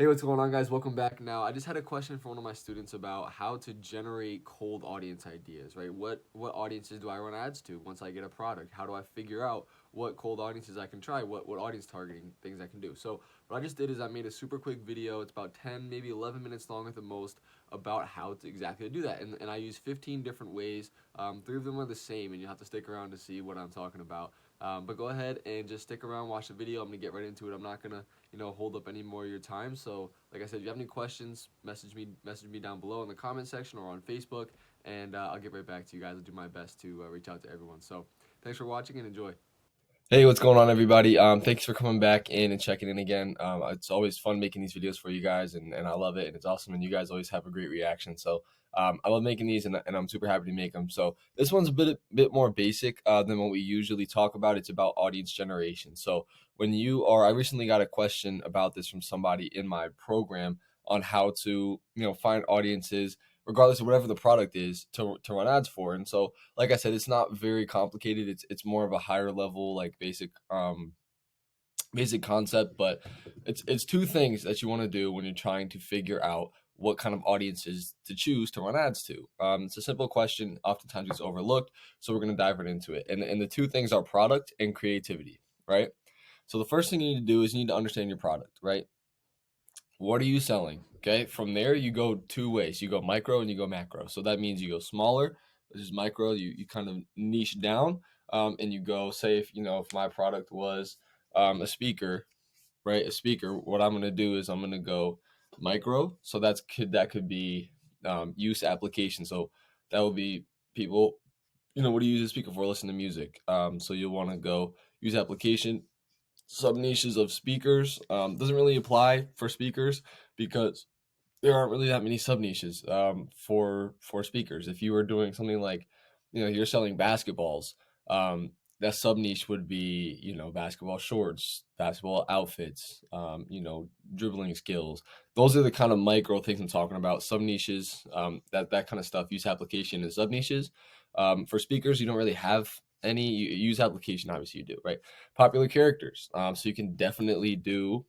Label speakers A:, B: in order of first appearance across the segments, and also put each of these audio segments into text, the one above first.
A: Hey, what's going on, guys? Welcome back. Now, I just had a question for one of my students about how to generate cold audience ideas, right? What audiences do I run ads to once I get a product? How do I figure out what cold audiences I can try? What audience targeting things I can do? So, what I just did is I made a super quick video. It's about 10, maybe 11 minutes long at the most about how to exactly do that. And I use 15 different ways. Three of them are the same, and you have to stick around to see what I'm talking about. But go ahead and just stick around, watch the video. I'm gonna get right into it. I'm not gonna hold up any more of your time. So, like I said, if you have any questions, message me down below in the comment section or on Facebook, and I'll get right back to you guys. I'll do my best to reach out to everyone. So, thanks for watching and enjoy.
B: Hey, what's going on, everybody? Thanks for coming back in and checking in again. It's always fun making these videos for you guys, and I love it, and it's awesome, and you guys always have a great reaction. So I love making these, and I'm super happy to make them. So this one's a bit more basic than what we usually talk about. It's about audience generation. So I recently got a question about this from somebody in my program on how to find audiences regardless of whatever the product is to run ads for. And so, like I said, it's not very complicated. It's more of a higher level, like basic concept, but it's two things that you want to do when you're trying to figure out what kind of audiences to choose to run ads to. It's a simple question, oftentimes it's overlooked, so we're going to dive right into it. And the two things are product and creativity, right? So the first thing you need to do is you need to understand your product, right? What are you selling? Okay. From there, you go two ways. You go micro and you go macro. So that means you go smaller, which is micro. You kind of niche down, and you go, say, if my product was a speaker, right? A speaker. What I'm going to do is I'm going to go micro. So that could be use application. So that would be people. What do you use a speaker for? Listen to music. So you'll want to go use application sub niches of speakers. Doesn't really apply for speakers because there aren't really that many sub niches for speakers. If you were doing something like, you're selling basketballs, that sub niche would be, basketball shorts, basketball outfits, dribbling skills. Those are the kind of micro things I'm talking about. Sub niches, that kind of stuff. Use application and sub niches. For speakers, you don't really have any. You use application, obviously you do, right? Popular characters. So you can definitely do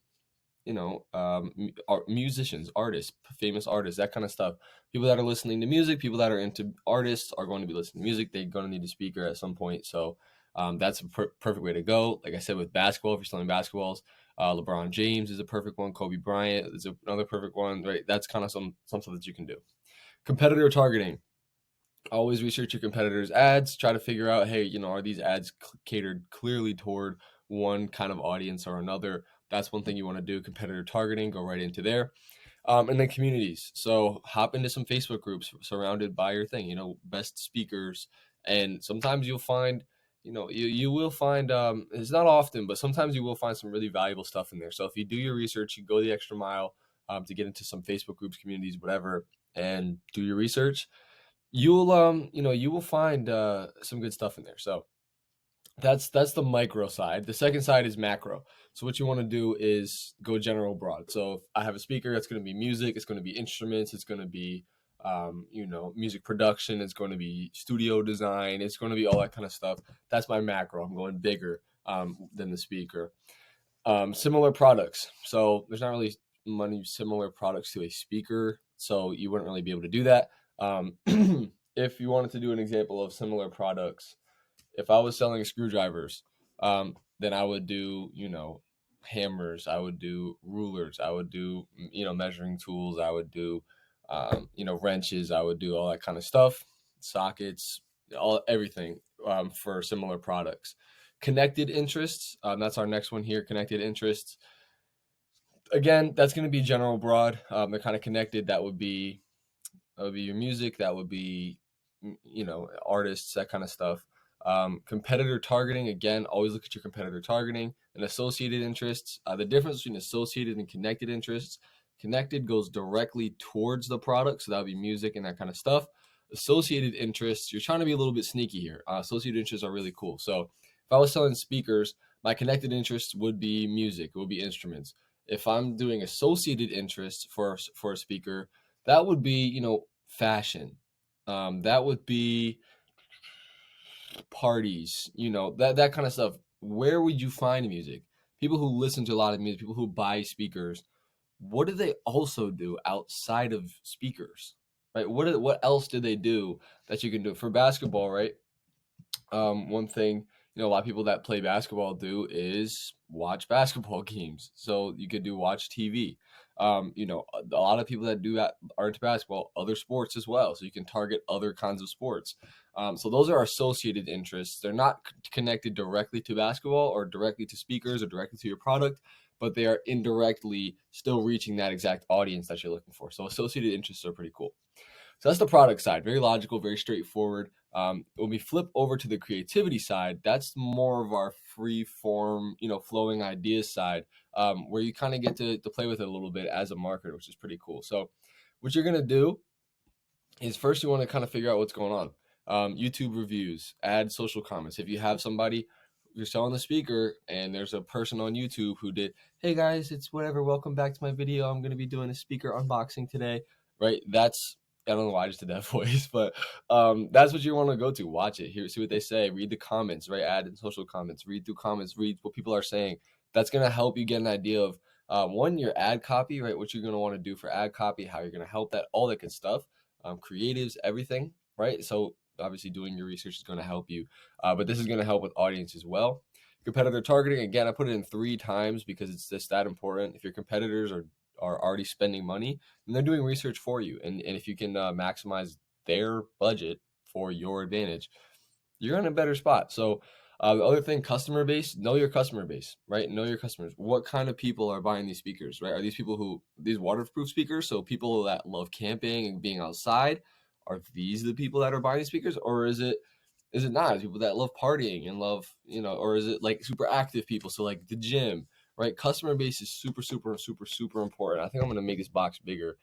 B: musicians, artists, famous artists, that kind of stuff. People that are listening to music, people that are into artists are going to be listening to music. They're going to need a speaker at some point. So that's a perfect way to go. Like I said, with basketball, if you're selling basketballs, LeBron James is a perfect one. Kobe Bryant is another perfect one, right? That's kind of something that you can do. Competitor targeting. Always research your competitors' ads. Try to figure out, hey, are these ads catered clearly toward one kind of audience or another? That's one thing you want to do. Competitor targeting, go right into there. And then communities. So hop into some Facebook groups surrounded by your thing, best speakers. And sometimes you'll find, you will find, it's not often, but sometimes you will find some really valuable stuff in there. So if you do your research, you go the extra mile to get into some Facebook groups, communities, whatever, and do your research, you will find some good stuff in there. So that's the micro side. The second side is macro. So what you want to do is go general broad. So if I have a speaker, that's going to be music, it's going to be instruments, it's going to be music production, it's going to be studio design, it's going to be all that kind of stuff. That's my macro. I'm going bigger than the speaker. Similar products. So there's not really many similar products to a speaker, so you wouldn't really be able to do that. If you wanted to do an example of similar products, if I was selling screwdrivers, then I would do, hammers, I would do rulers, I would do, measuring tools, I would do, wrenches, I would do all that kind of stuff, sockets, everything for similar products. Connected interests, that's our next one here, connected interests. Again, that's going to be general broad. They're kind of connected. That would be your music. That would be, artists, that kind of stuff. Competitor targeting, again, always look at your competitor targeting. And associated interests, the difference between associated and connected interests. Connected goes directly towards the product, so that would be music and that kind of stuff. Associated interests, you're trying to be a little bit sneaky here. Associated interests are really cool. So if I was selling speakers, my connected interests would be music, it would be instruments. If I'm doing associated interests for a speaker, that would be, fashion. That would be parties, that kind of stuff. Where would you find music? People who listen to a lot of music, people who buy speakers, what do they also do outside of speakers, right? What else do they do that you can do for basketball, right? One thing, a lot of people that play basketball do is watch basketball games. So you could do watch TV. A lot of people that do that are into basketball, other sports as well. So you can target other kinds of sports. So those are associated interests. They're not connected directly to basketball or directly to speakers or directly to your product, but they are indirectly still reaching that exact audience that you're looking for. So associated interests are pretty cool. So that's the product side, very logical, very straightforward. When we flip over to the creativity side, that's more of our free form, flowing ideas side, where you kind of get to play with it a little bit as a marketer, which is pretty cool. So what you're going to do is first you want to kind of figure out what's going on. YouTube reviews, add social comments. If you have somebody, you're selling the speaker and there's a person on YouTube who did, hey guys, it's whatever, welcome back to my video. I'm going to be doing a speaker unboxing today, right? I don't know why I just did that voice, but that's what you want to go to. Watch it, see what they say, read the comments, right? Add in social comments, read through comments, read what people are saying. That's going to help you get an idea of one, your ad copy, right? What you're going to want to do for ad copy, how you're going to help that, all that good stuff, creatives, everything, right? So obviously doing your research is going to help you, but this is going to help with audience as well. Competitor targeting, again, I put it in 3 times because it's just that important. If your competitors are already spending money, and they're doing research for you. And if you can maximize their budget for your advantage, you're in a better spot. So the other thing, customer base, know your customer base, right? Know your customers. What kind of people are buying these speakers, right? Are these people these waterproof speakers? So people that love camping and being outside, are these the people that are buying these speakers? Or is it not? People that love partying and love, or is it like super active people? So like the gym, right? Customer base is super, super, super, super important. I think I'm going to make this box bigger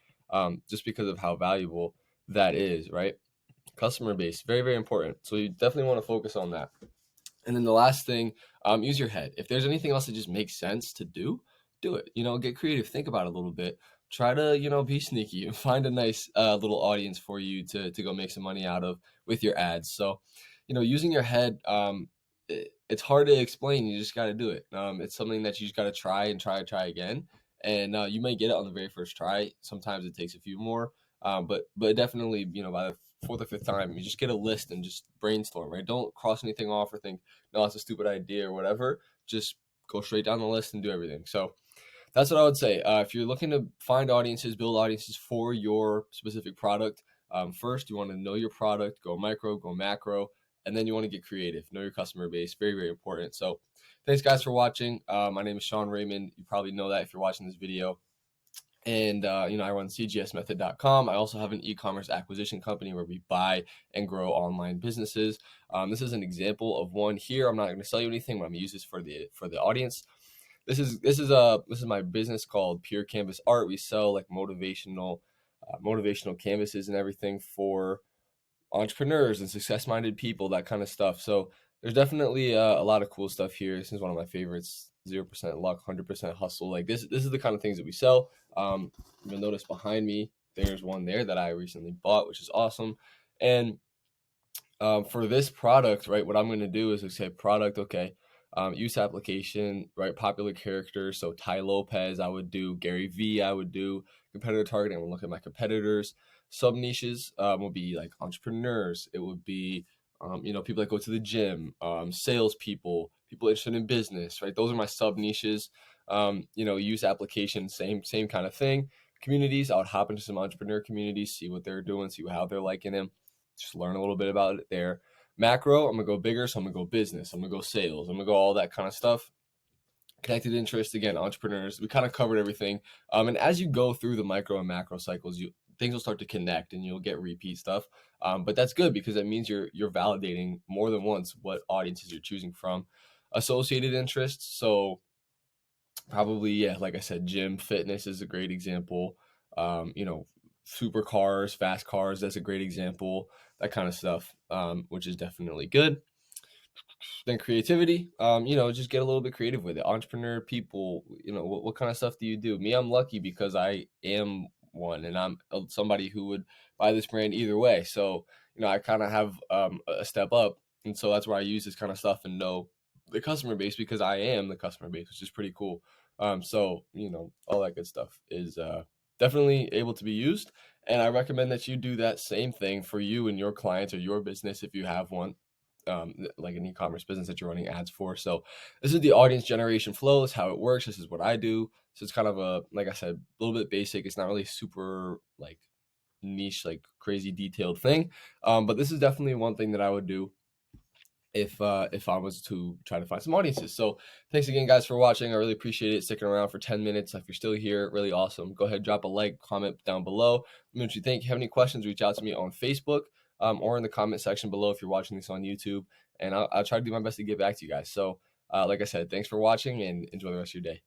B: just because of how valuable that is, right? Customer base, very, very important. So you definitely want to focus on that. And then the last thing, use your head. If there's anything else that just makes sense to do, do it. Get creative, think about it a little bit. Try to, be sneaky and find a nice little audience for you to go make some money out of with your ads. So, using your head, it's hard to explain. You just got to do it. It's something that you just got to try and try again. And you may get it on the very first try. Sometimes it takes a few more. But definitely, by the 4th or 5th time, you just get a list and just brainstorm, right? Don't cross anything off or think, no, it's a stupid idea or whatever. Just go straight down the list and do everything. So that's what I would say. If you're looking to find audiences, build audiences for your specific product, first you want to know your product, go micro, go macro, and then you want to get creative. Know your customer base, very, very important. So thanks guys for watching. My name is Sean Raymond. You probably know that if you're watching this video. And, I run cgsmethod.com. I also have an e-commerce acquisition company where we buy and grow online businesses. This is an example of one here. I'm not going to sell you anything, but I'm going to use this for the audience. This is my business called Pure Canvas Art. We sell like motivational canvases and everything for entrepreneurs and success-minded people, that kind of stuff. So there's definitely a lot of cool stuff here. This is one of my favorites. 0% luck, 100% hustle. Like this is the kind of things that we sell. You'll notice behind me, there's one there that I recently bought, which is awesome. And for this product, right, what I'm going to do is say product, okay, use application, right, popular characters. So Ty Lopez, I would do Gary V, I would do competitor targeting. I would look at my competitors. Sub niches will be like entrepreneurs. It would be, people that go to the gym, salespeople, people interested in business, right? Those are my sub niches. Use application, same kind of thing. Communities, I would hop into some entrepreneur communities, see what they're doing, see how they're liking them, just learn a little bit about it there. Macro, I'm gonna go bigger, so I'm gonna go business, I'm gonna go sales, I'm gonna go all that kind of stuff. Connected interest, again, entrepreneurs. We kind of covered everything. And as you go through the micro and macro cycles, things will start to connect and you'll get repeat stuff. But that's good because that means you're validating more than once what audiences you're choosing from. Associated interests, so probably, yeah, like I said, gym, fitness is a great example. Supercars, fast cars, that's a great example. That kind of stuff, which is definitely good. Then creativity, just get a little bit creative with it. Entrepreneur people, what kind of stuff do you do? Me, I'm lucky because I am one and I'm somebody who would buy this brand either way. So, I kind of have a step up. And so that's where I use this kind of stuff and know the customer base because I am the customer base, which is pretty cool. So all that good stuff is definitely able to be used, and I recommend that you do that same thing for you and your clients or your business if you have one, like an e-commerce business that you're running ads for. So this is the audience generation flow. This is how it works. This is what I do. So it's kind of a, like I said, a little bit basic. It's not really super like niche, like crazy detailed thing. But this is definitely one thing that I would do if I was to try to find some audiences. So thanks again, guys, for watching. I really appreciate it, sticking around for 10 minutes. If you're still here, really awesome. Go ahead, drop a like, comment down below. Let me know what you think. If you have any questions, reach out to me on Facebook, or in the comment section below if you're watching this on YouTube, and I'll try to do my best to get back to you guys. So like I said, thanks for watching, and enjoy the rest of your day.